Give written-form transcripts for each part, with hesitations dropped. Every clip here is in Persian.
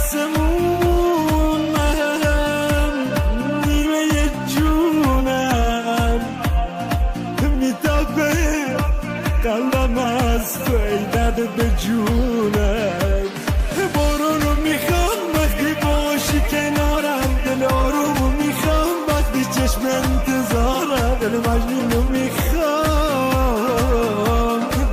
آسمون من نیمه جونم میتابه قلبم از توی داده به جونم بارونو میخوام وقتی باشی کنارم دل آرومو میخوام وقتی چشم انتظارم دل مجنونو میخوام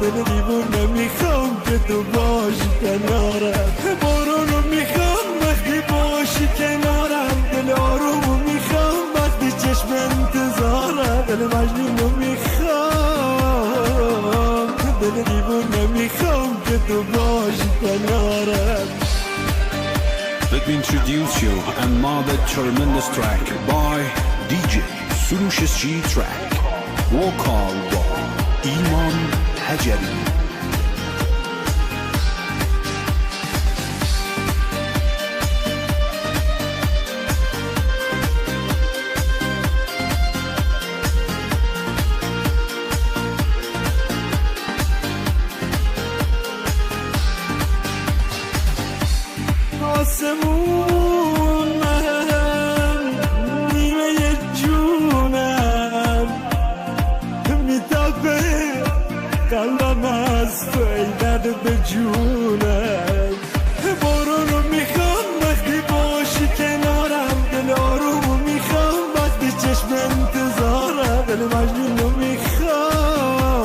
دل دیوونه میخوام که تو باشی کنارم بارونو میخوام وقتی باشی کنارم دل آرومو میخوام وقتی چشم انتظارم دل مجنونو میخوام دل دیوونه میخوام که تو باشی کنارم. Let me introduce you another tremendous track by DJ Surush G Track, vocal by Iman Hajari. آسمون من نیمه جونم میتابه قلبم از توی داده به جونم بارونو میخوام وقتی باشی کنارم دل آرومو میخوام وقتی چشم انتظارم دل مجنونو میخوام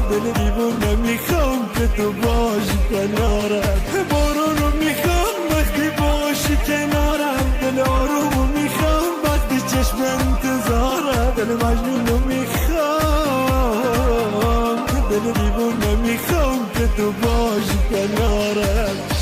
دل دیوونه میخوام که تو باشی کنارم بارونو میخوام وقتی باشی کنارم دل آرومو میخوام وقتی چشم انتظارم دل مجنونو میخوام دل دیوونه میخوام که تو باشی کنارم.